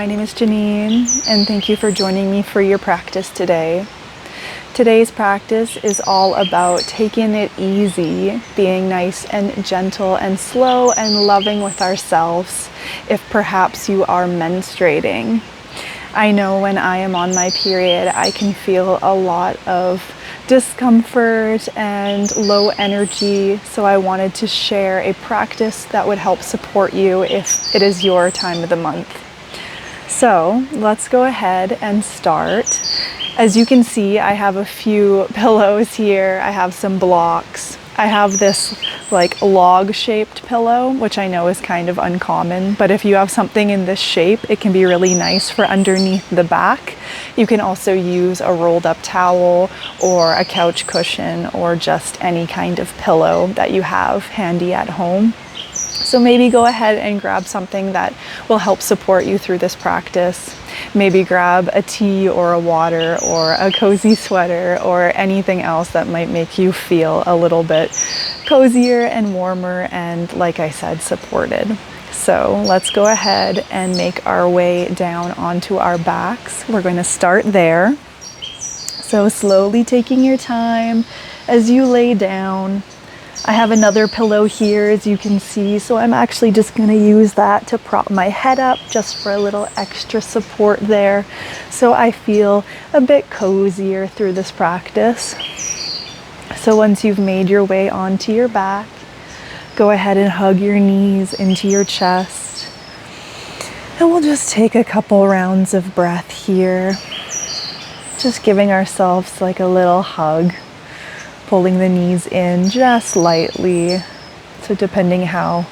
my name is Janine, and thank you for joining me for your practice today. Today's practice is all about taking it easy, being nice and gentle and slow and loving with ourselves if perhaps you are menstruating. I know when I am on my period, I can feel a lot of discomfort and low energy, so I wanted to share a practice that would help support you if it is your time of the month. So let's go ahead and start. As you can see, I have a few pillows here. I have some blocks. I have this like log-shaped pillow, which I know is kind of uncommon, but if you have something in this shape, it can be really nice for underneath the back. You can also use a rolled up towel or a couch cushion or just any kind of pillow that you have handy at home. So maybe go ahead and grab something that will help support you through this practice. Maybe grab a tea or a water or a cozy sweater or anything else that might make you feel a little bit cozier and warmer and, like I said, supported. So let's go ahead and make our way down onto our backs. We're going to start there. So slowly taking your time as you lay down. I have another pillow here, as you can see, so I'm actually just going to use that to prop my head up just for a little extra support there, so I feel a bit cozier through this practice. So once you've made your way onto your back, go ahead and hug your knees into your chest, and we'll just take a couple rounds of breath here, just giving ourselves like a little hug. Pulling the knees in just lightly. So depending how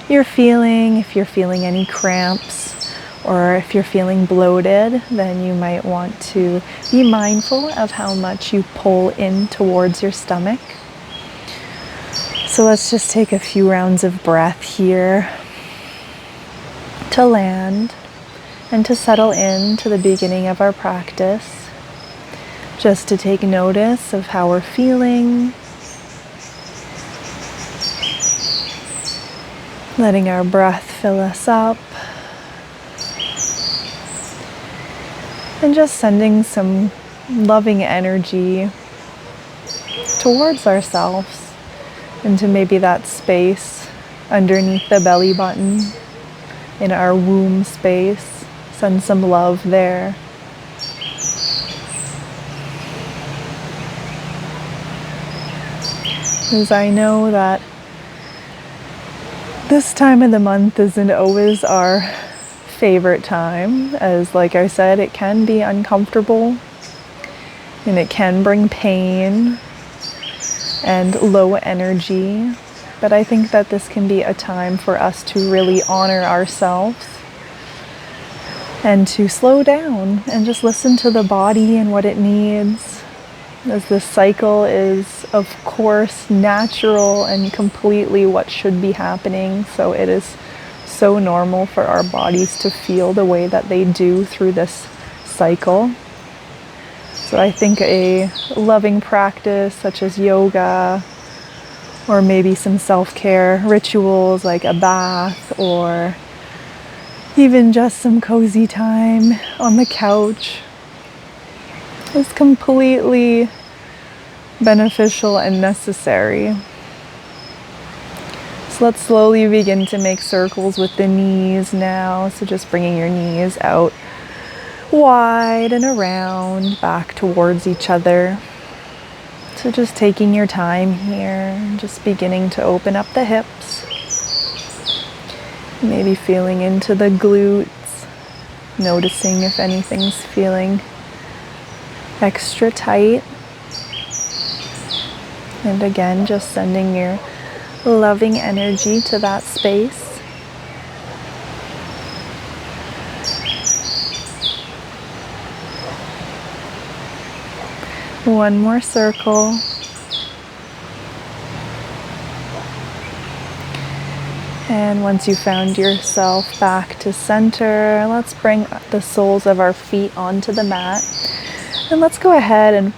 you're feeling, if you're feeling any cramps or if you're feeling bloated, then you might want to be mindful of how much you pull in towards your stomach. So let's just take a few rounds of breath here to land and to settle in to the beginning of our practice. Just to take notice of how we're feeling, letting our breath fill us up, and just sending some loving energy towards ourselves into maybe that space underneath the belly button, in our womb space. Send some love there. Because I know that this time of the month isn't always our favorite time, as like I said, it can be uncomfortable and it can bring pain and low energy, but I think that this can be a time for us to really honor ourselves and to slow down and just listen to the body and what it needs. As this cycle is, of course, natural and completely what should be happening. So it is so normal for our bodies to feel the way that they do through this cycle. So I think a loving practice such as yoga, or maybe some self-care rituals like a bath, or even just some cozy time on the couch, is completely beneficial and necessary. So let's slowly begin to make circles with the knees now. So just bringing your knees out wide and around, back towards each other. So just taking your time here, just beginning to open up the hips. Maybe feeling into the glutes, noticing if anything's feeling extra tight. And again, just sending your loving energy to that space. One more circle. And once you found yourself back to center, let's bring the soles of our feet onto the mat. And let's go ahead and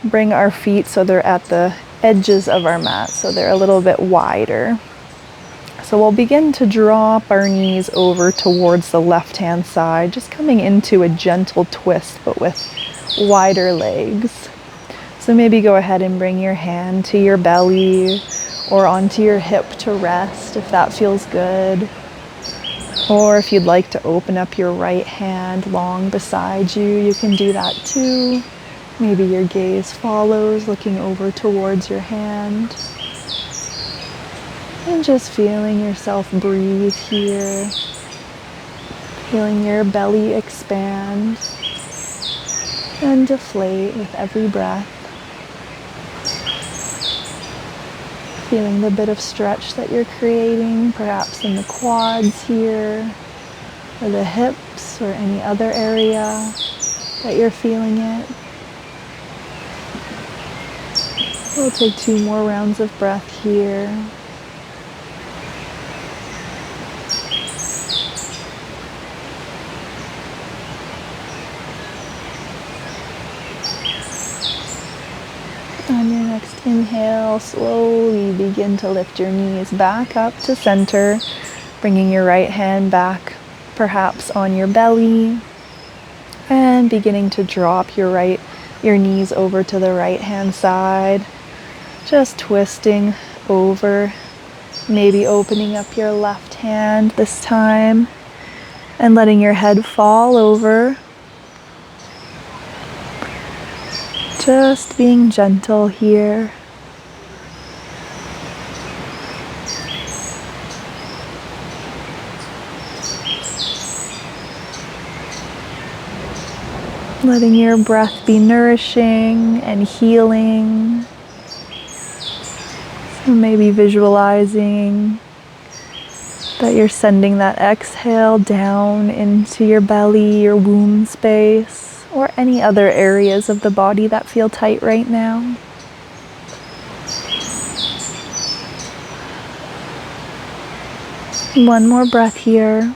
bring our feet so they're at the edges of our mat, so they're a little bit wider. So we'll begin to drop our knees over towards the left-hand side, just coming into a gentle twist, but with wider legs. So maybe go ahead and bring your hand to your belly or onto your hip to rest if that feels good. Or if you'd like to open up your right hand long beside you, you can do that too. Maybe your gaze follows, looking over towards your hand. And just feeling yourself breathe here. Feeling your belly expand and deflate with every breath. Feeling the bit of stretch that you're creating, perhaps in the quads here, or the hips, or any other area that you're feeling it. We'll take 2 more rounds of breath here. On your next inhale, slowly begin to lift your knees back up to center, bringing your right hand back, perhaps on your belly, and beginning to drop your knees over to the right hand side, just twisting over, maybe opening up your left hand this time, and letting your head fall over. Just being gentle here. Letting your breath be nourishing and healing. So maybe visualizing that you're sending that exhale down into your belly, your womb space, or any other areas of the body that feel tight right now. One more breath here.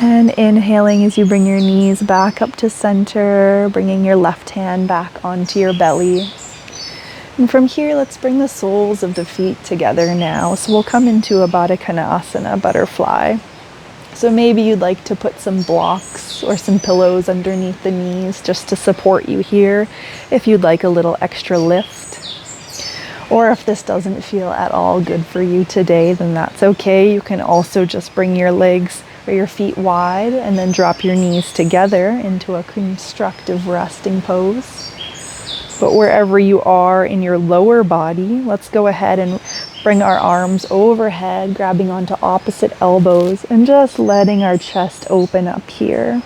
And inhaling as you bring your knees back up to center, bringing your left hand back onto your belly. And from here, let's bring the soles of the feet together now. So we'll come into a Baddha Konasana, butterfly. So maybe you'd like to put some blocks or some pillows underneath the knees just to support you here if you'd like a little extra lift. Or if this doesn't feel at all good for you today, then that's okay. You can also just bring your legs or your feet wide and then drop your knees together into a constructive resting pose. But wherever you are in your lower body, let's go ahead and bring our arms overhead, grabbing onto opposite elbows and just letting our chest open up here.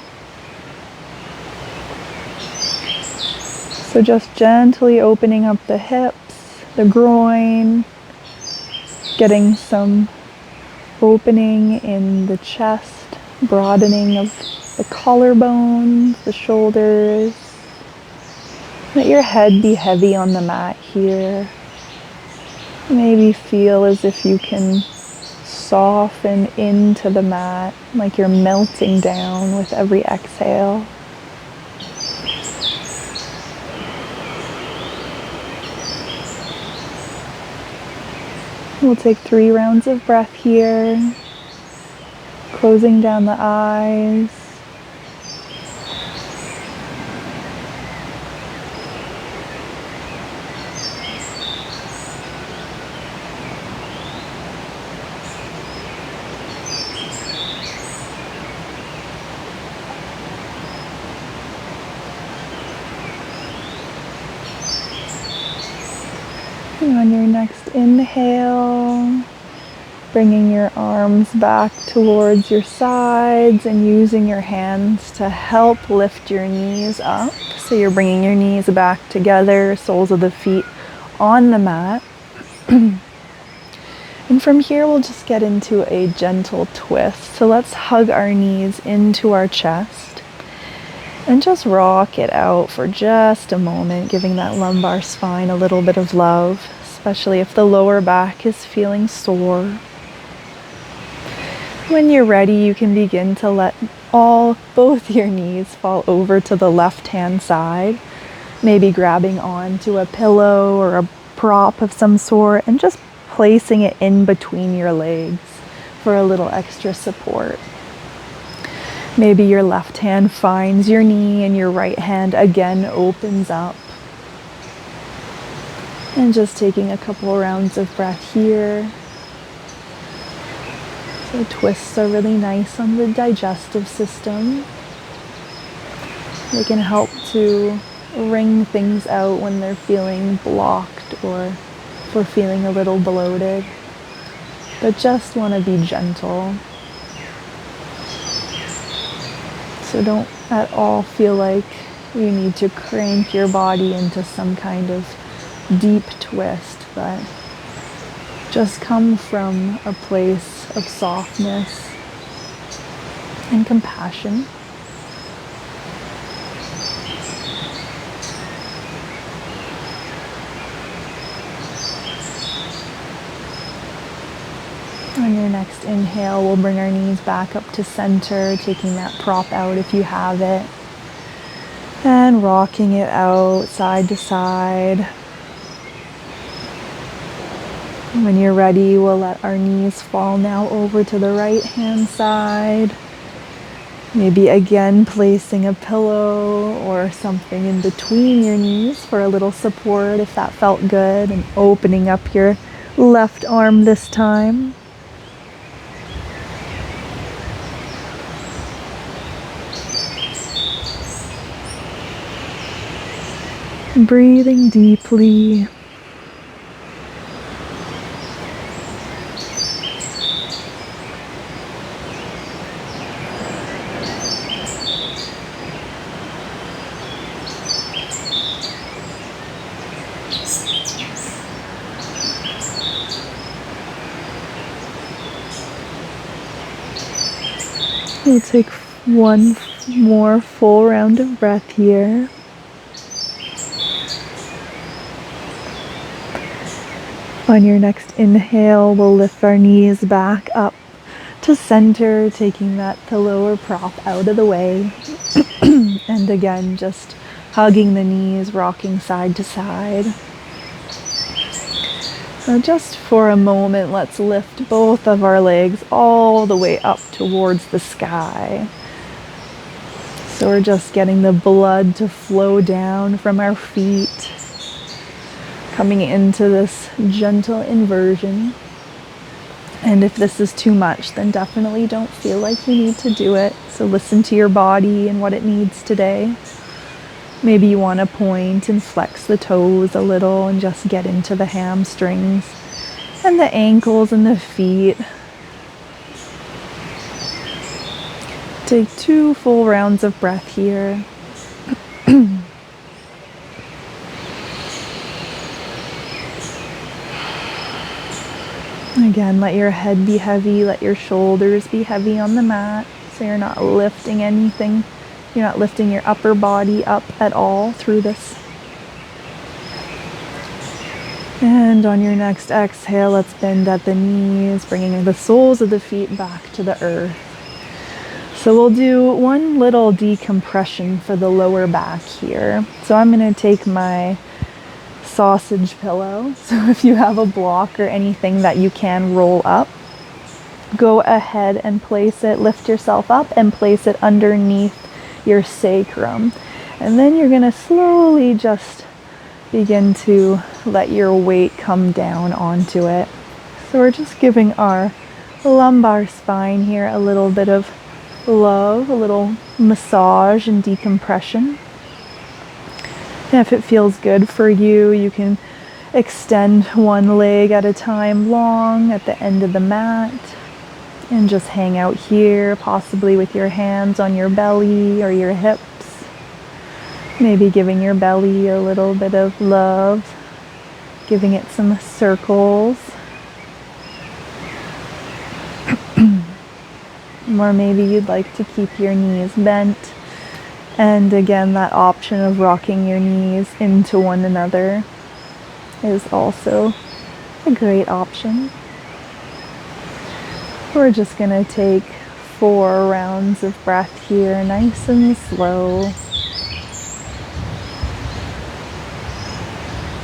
So just gently opening up the hips, the groin, getting some opening in the chest, broadening of the collarbones, the shoulders. Let your head be heavy on the mat here. Maybe feel as if you can soften into the mat, like you're melting down with every exhale. We'll take 3 rounds of breath here, closing down the eyes. And on your next inhale, bringing your arms back towards your sides and using your hands to help lift your knees up. So you're bringing your knees back together, soles of the feet on the mat. And from here, we'll just get into a gentle twist. So let's hug our knees into our chest and just rock it out for just a moment, giving that lumbar spine a little bit of love, especially if the lower back is feeling sore. When you're ready, you can begin to let both your knees fall over to the left-hand side. Maybe grabbing onto a pillow or a prop of some sort and just placing it in between your legs for a little extra support. Maybe your left hand finds your knee and your right hand again opens up. And just taking a couple rounds of breath here. So twists are really nice on the digestive system. They can help to wring things out when they're feeling blocked or if we're feeling a little bloated. But just want to be gentle. So don't at all feel like you need to crank your body into some kind of deep twist, but just come from a place of softness and compassion. On your next inhale, we'll bring our knees back up to center, taking that prop out if you have it, and rocking it out side to side. When you're ready, we'll let our knees fall now over to the right hand side. Maybe again placing a pillow or something in between your knees for a little support if that felt good, and opening up your left arm this time. Breathing deeply. We'll take one more full round of breath here. On your next inhale, we'll lift our knees back up to center, taking that pillow or prop out of the way. And again, just hugging the knees, rocking side to side. So just for a moment, let's lift both of our legs all the way up towards the sky. So we're just getting the blood to flow down from our feet, coming into this gentle inversion. And if this is too much, then definitely don't feel like you need to do it. So listen to your body and what it needs today. Maybe you want to point and flex the toes a little and just get into the hamstrings and the ankles and the feet. Take 2 full rounds of breath here. Again, let your head be heavy, let your shoulders be heavy on the mat, so you're not lifting anything. You're not lifting your upper body up at all through this. And on your next exhale, let's bend at the knees, bringing the soles of the feet back to the earth. So we'll do one little decompression for the lower back here. So I'm going to take my sausage pillow. So if you have a block or anything that you can roll up, go ahead and place it, lift yourself up and place it underneath your sacrum. And then you're going to slowly just begin to let your weight come down onto it. So we're just giving our lumbar spine here a little bit of love, a little massage and decompression. And if it feels good for you, you can extend one leg at a time long at the end of the mat and just hang out here, possibly with your hands on your belly or your hips. Maybe giving your belly a little bit of love, giving it some circles. Or maybe you'd like to keep your knees bent. And again, that option of rocking your knees into one another is also a great option. We're just going to take 4 rounds of breath here, nice and slow.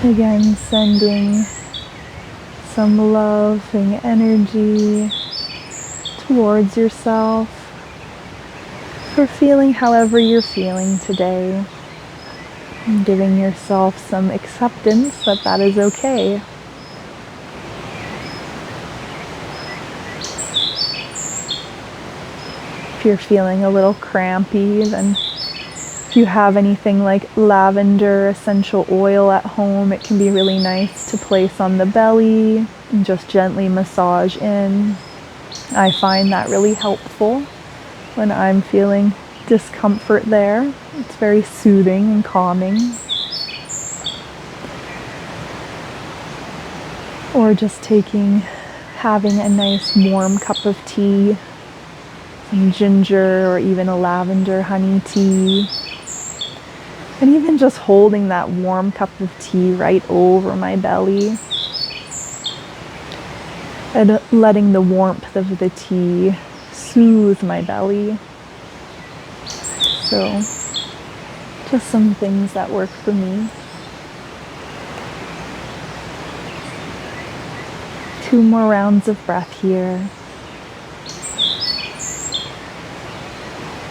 Again, sending some loving energy towards yourself for feeling however you're feeling today. And giving yourself some acceptance that that is okay. If you're feeling a little crampy, then if you have anything like lavender essential oil at home, it can be really nice to place on the belly and just gently massage in. I find that really helpful when I'm feeling discomfort there. It's very soothing and calming. Or just having a nice warm cup of tea, some ginger or even a lavender honey tea. And even just holding that warm cup of tea right over my belly and letting the warmth of the tea soothe my belly. So, just some things that work for me. 2 more rounds of breath here.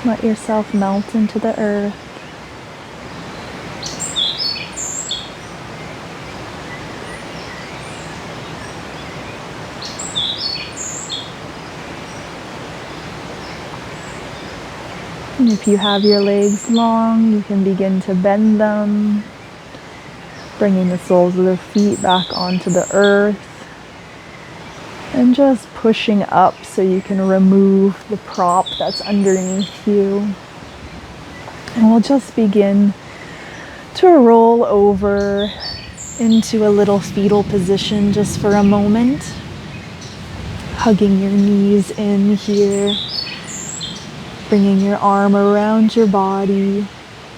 Let yourself melt into the earth. And if you have your legs long, you can begin to bend them, bringing the soles of the feet back onto the earth, and just pushing up so you can remove the prop that's underneath you. And we'll just begin to roll over into a little fetal position just for a moment, hugging your knees in here. Bringing your arm around your body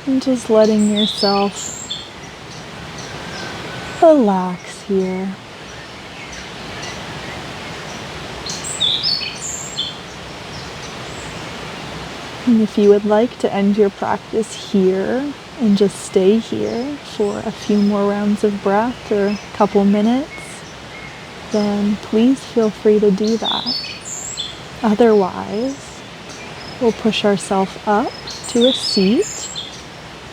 and just letting yourself relax here. And if you would like to end your practice here and just stay here for a few more rounds of breath or a couple minutes, then please feel free to do that. Otherwise, we'll push ourselves up to a seat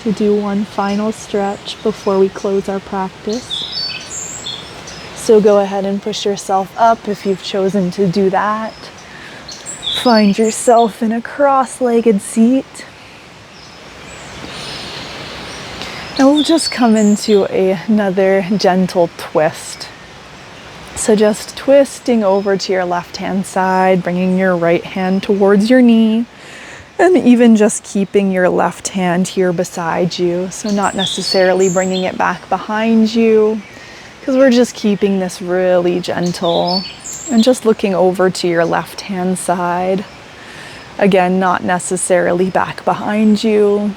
to do one final stretch before we close our practice. So go ahead and push yourself up if you've chosen to do that. Find yourself in a cross-legged seat. And we'll just come into another gentle twist. So just twisting over to your left-hand side, bringing your right hand towards your knee, and even just keeping your left hand here beside you. So not necessarily bringing it back behind you, because we're just keeping this really gentle. And just looking over to your left-hand side. Again, not necessarily back behind you.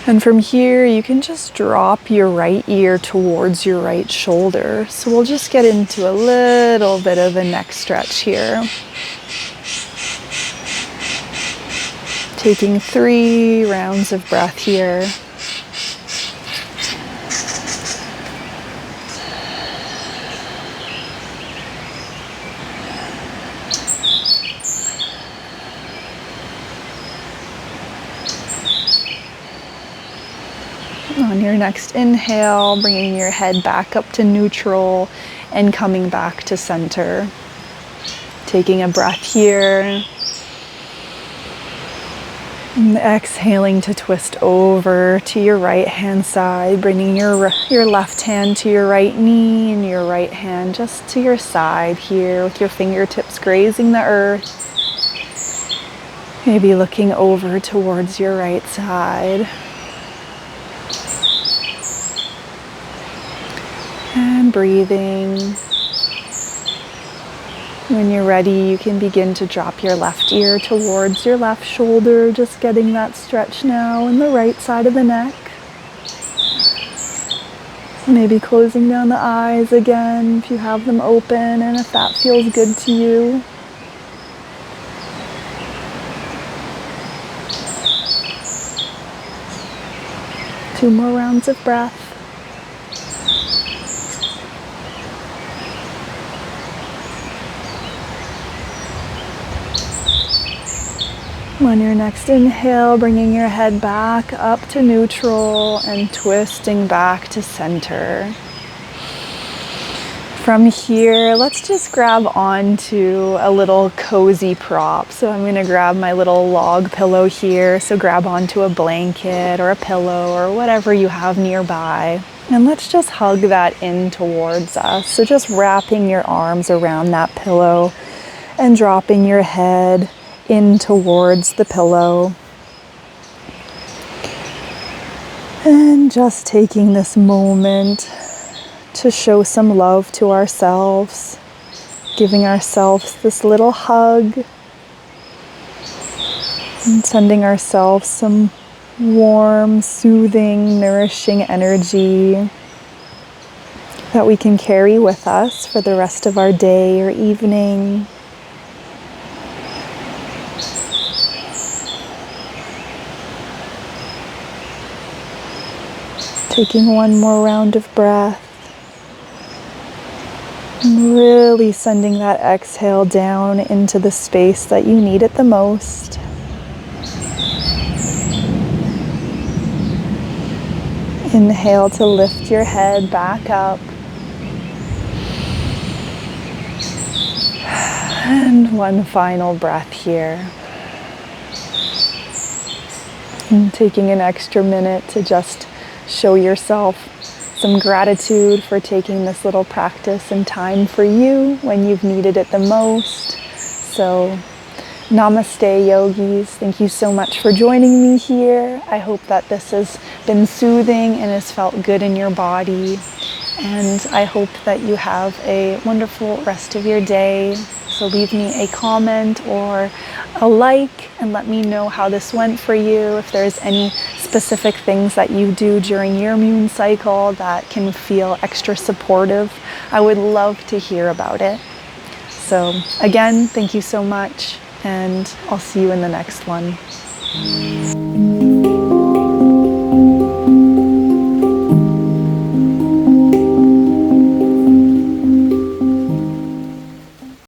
And from here, you can just drop your right ear towards your right shoulder. So we'll just get into a little bit of a neck stretch here. Taking 3 rounds of breath here. On your next inhale, bringing your head back up to neutral and coming back to center. Taking a breath here. And exhaling to twist over to your right hand side, bringing your left hand to your right knee and your right hand just to your side here with your fingertips grazing the earth. Maybe looking over towards your right side. And breathing. When you're ready, you can begin to drop your left ear towards your left shoulder, just getting that stretch now in the right side of the neck. Maybe closing down the eyes again if you have them open and if that feels good to you. 2 more rounds of breath. On your next inhale, bringing your head back up to neutral and twisting back to center. From here, let's just grab onto a little cozy prop. So I'm going to grab my little log pillow here. So grab onto a blanket or a pillow or whatever you have nearby. And let's just hug that in towards us. So just wrapping your arms around that pillow and dropping your head in towards the pillow. And just taking this moment to show some love to ourselves, giving ourselves this little hug and sending ourselves some warm, soothing, nourishing energy that we can carry with us for the rest of our day or evening. Taking one more round of breath. And really sending that exhale down into the space that you need it the most. Inhale to lift your head back up. And one final breath here. And taking an extra minute to just show yourself some gratitude for taking this little practice and time for you when you've needed it the most. So, namaste, yogis. Thank you so much for joining me here. I hope that this has been soothing and has felt good in your body. And I hope that you have a wonderful rest of your day. So leave me a comment or a like and let me know how this went for you. If there's any specific things that you do during your moon cycle that can feel extra supportive, I would love to hear about it. So again, thank you so much, and I'll see you in the next one.